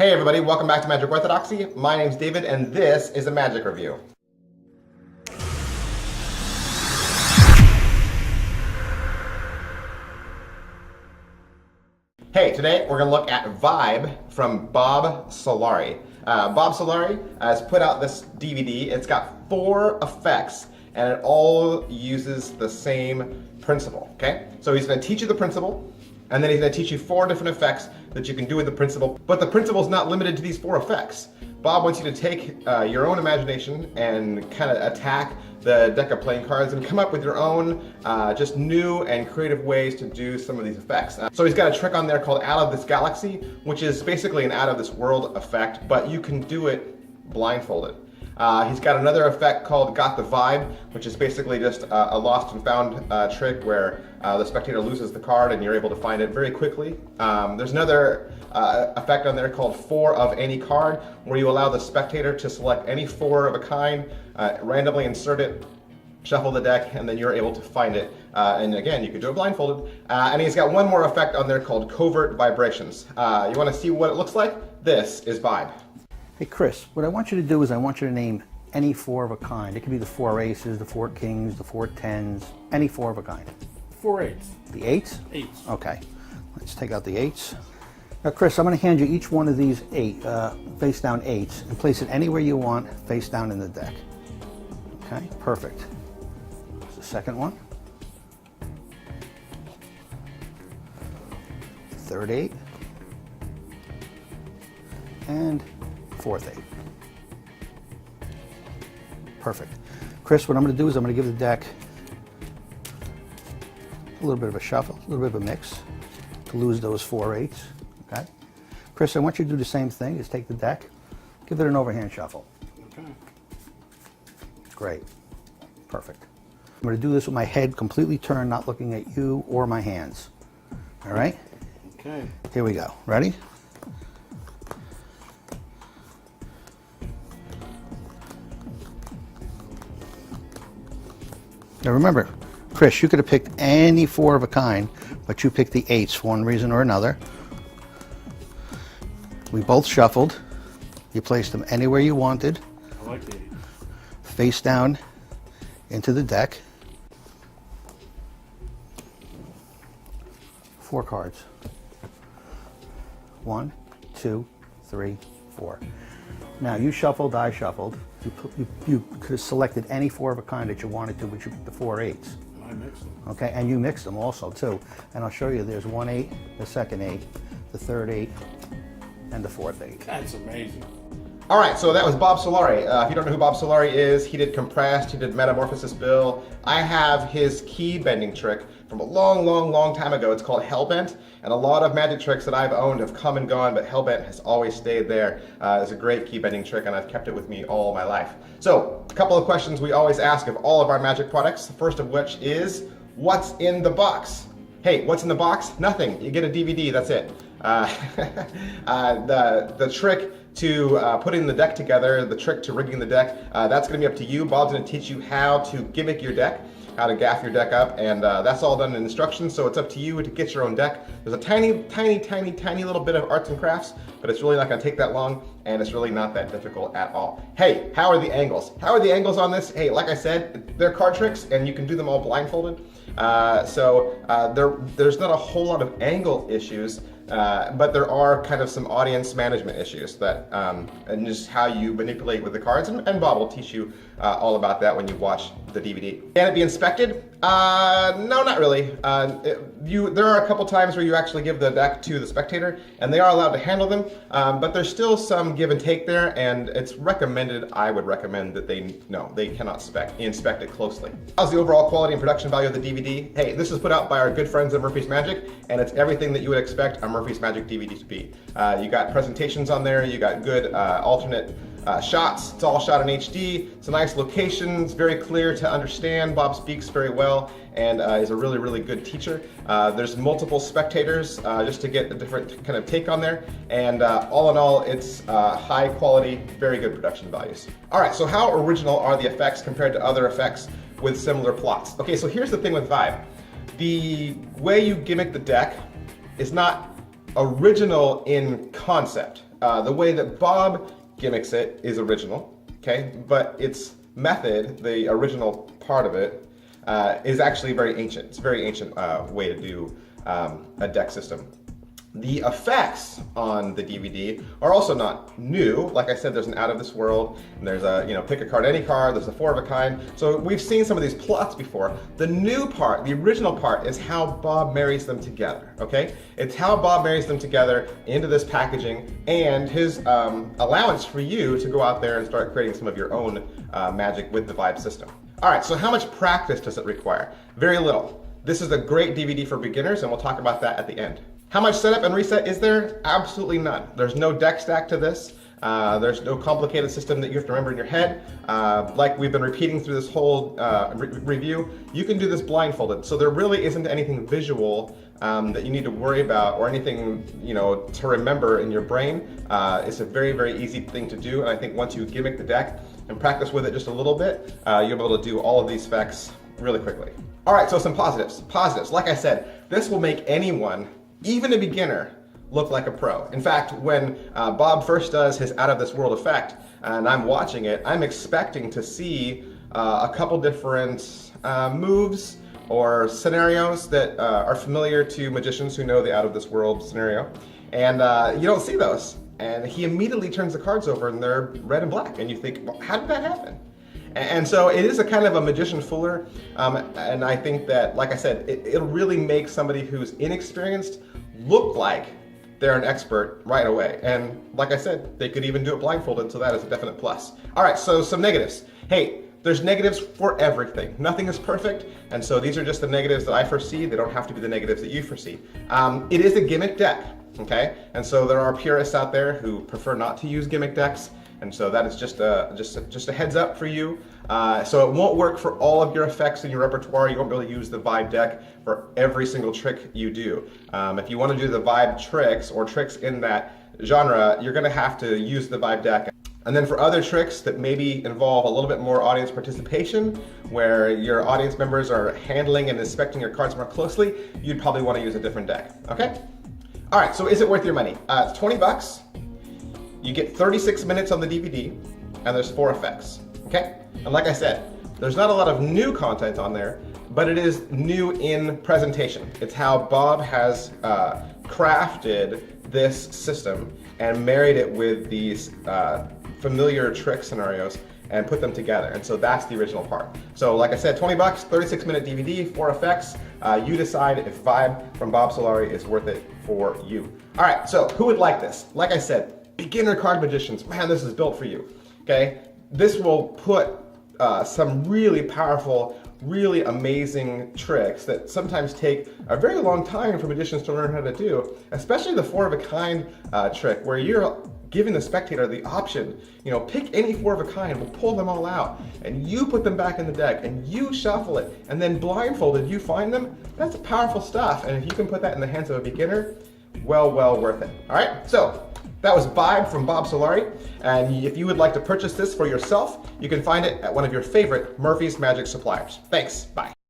Hey everybody, welcome back to Magic Orthodoxy. My name's David and this is a magic review. Hey, today we're going to look at Vibe from Bob Solari. Bob Solari has put out this DVD. It's got 4 effects and it all uses the same principle, okay? So he's going to teach you the principle, and then he's going to teach you 4 different effects that you can do with the principle. But the principle is not limited to these 4 effects. Bob wants you to take your own imagination and kind of attack the deck of playing cards and come up with your own just new and creative ways to do some of these effects. So he's got a trick on there called Out of This Galaxy, which is basically an out of this world effect, but you can do it blindfolded. He's got another effect called Got the Vibe, which is basically just a lost and found trick where the spectator loses the card and you're able to find it very quickly. There's another effect on there called 4 of any card, where you allow the spectator to select any 4 of a kind, randomly insert it, shuffle the deck, and then you're able to find it. And again, you can do it blindfolded. And he's got one more effect on there called Covert Vibrations. You want to see what it looks like? This is Vibe. Hey Chris, what I want you to do is I want you to name any 4 of a kind. It could be the 4 aces, the 4 kings, the 4 tens, any 4 of a kind. 4 eights. The 8s? 8s. Okay, let's take out the 8s. Now Chris, I'm going to hand you each one of these face down 8s and place it anywhere you want, face down in the deck. Okay, perfect. Here's the second one. Third 8. And 4th 8. Perfect. Chris, what I'm going to do is I'm going to give the deck a little bit of a shuffle, a little bit of a mix to lose those 4 8s. Okay. Chris, I want you to do the same thing. Is take the deck, give it an overhand shuffle. Okay. Great. Perfect. I'm going to do this with my head completely turned, not looking at you or my hands. All right? Okay. Here we go. Ready? Now remember, Chris, you could have picked any 4 of a kind, but you picked the 8s for one reason or another. We both shuffled. You placed them anywhere you wanted. I like the 8. Face down into the deck. 4 cards. 1, 2, 3, 4. Now you shuffled, I shuffled. You could have selected any 4 of a kind that you wanted to, but you picked the 4 8s. I mixed them. Okay, and you mixed them also too. And I'll show you there's 1 8, the second 8, the third 8, and the 4th 8. That's amazing. All right, so that was Bob Solari. If you don't know who Bob Solari is, he did Compressed, he did Metamorphosis Bill. I have his key bending trick from a long time ago. It's called Hellbent, and a lot of magic tricks that I've owned have come and gone, but Hellbent has always stayed there. It's a great key bending trick, and I've kept it with me all my life. So, a couple of questions we always ask of all of our magic products, the first of which is, what's in the box? Hey, what's in the box? Nothing. You get a DVD, that's it. The trick to putting the deck together, the trick to rigging the deck, that's going to be up to you. Bob's going to teach you how to gimmick your deck, how to gaff your deck up, and that's all done in instructions, so it's up to you to get your own deck. There's a tiny little bit of arts and crafts, but it's really not going to take that long, and it's really not that difficult at all. Hey, how are the angles? How are the angles on this? Hey, like I said, they're card tricks, and you can do them all blindfolded. There's not a whole lot of angle issues, but there are kind of some audience management issues that, and just how you manipulate with the cards, and Bob will teach you all about that when you watch the DVD. Can it be inspected? No, not really. There are a couple times where you actually give the deck to the spectator, and they are allowed to handle them, but there's still some give and take there, and it's recommended, I would recommend that they cannot inspect it closely. How's the overall quality and production value of the DVD? Hey, this is put out by our good friends at Murphy's Magic, and it's everything that you would expect a Murphy's Magic DVD to be. You got presentations on there, you got good alternate shots. It's all shot in HD. It's a nice location. It's very clear to understand. Bob speaks very well and is a really good teacher. There's multiple spectators just to get a different kind of take on there. And all in all, it's high quality, very good production values. All right, so how original are the effects compared to other effects with similar plots? Okay, so here's the thing with Vibe. The way you gimmick the deck is not original in concept. the way that Bob gimmicks it is original, okay? But its method, the original part of it, is actually very ancient. It's a very ancient way to do a deck system. The effects on the DVD are also not new. Like I said, there's an Out of This World, and there's a, pick a card, any card, there's a 4 of a kind. So we've seen some of these plots before. The new part, the original part, is how Bob marries them together, okay? It's how Bob marries them together into this packaging, and his allowance for you to go out there and start creating some of your own magic with the Vibe system. All right, so how much practice does it require? Very little. This is a great DVD for beginners, and we'll talk about that at the end. How much setup and reset is there? Absolutely none. There's no deck stack to this. There's no complicated system that you have to remember in your head. Like we've been repeating through this whole review, you can do this blindfolded. So there really isn't anything visual that you need to worry about or anything to remember in your brain. It's a very, very easy thing to do. And I think once you gimmick the deck and practice with it just a little bit, you'll be able to do all of these effects really quickly. All right, so some positives. Positives, like I said, this will make anyone, even a beginner, look like a pro. In fact, when Bob first does his Out of This World effect, and I'm watching it, I'm expecting to see a couple different moves or scenarios that are familiar to magicians who know the Out of This World scenario. And you don't see those. And he immediately turns the cards over and they're red and black. And you think, well, how did that happen? And so it is a kind of a magician fooler, and I think that, like I said, it'll really make somebody who's inexperienced look like they're an expert right away. And like I said, they could even do it blindfolded, so that is a definite plus. All right, so some negatives. Hey, there's negatives for everything. Nothing is perfect, and so these are just the negatives that I foresee. They don't have to be the negatives that you foresee. It is a gimmick deck, okay? And so there are purists out there who prefer not to use gimmick decks. And so that is just a heads up for you. So it won't work for all of your effects in your repertoire. You won't be able to use the Vibe deck for every single trick you do. If you want to do the Vibe tricks or tricks in that genre, you're going to have to use the Vibe deck. And then for other tricks that maybe involve a little bit more audience participation, where your audience members are handling and inspecting your cards more closely, you'd probably want to use a different deck. Okay? All right, so is it worth your money? It's 20 bucks. You get 36 minutes on the DVD, and there's 4 effects, okay? And like I said, there's not a lot of new content on there, but it is new in presentation. It's how Bob has crafted this system and married it with these familiar trick scenarios and put them together. And so that's the original part. So like I said, 20 bucks, 36-minute DVD, 4 effects. You decide if Vibe from Bob Solari is worth it for you. All right, so who would like this? Like I said, beginner card magicians, man, this is built for you, okay? This will put some really powerful, really amazing tricks that sometimes take a very long time for magicians to learn how to do, especially the 4 of a kind trick, where you're giving the spectator the option, pick any 4 of a kind, we'll pull them all out, and you put them back in the deck, and you shuffle it, and then blindfolded, you find them. That's powerful stuff, and if you can put that in the hands of a beginner, well worth it. All right, so that was Vibe from Bob Solari, and if you would like to purchase this for yourself, you can find it at one of your favorite Murphy's Magic suppliers. Thanks, bye.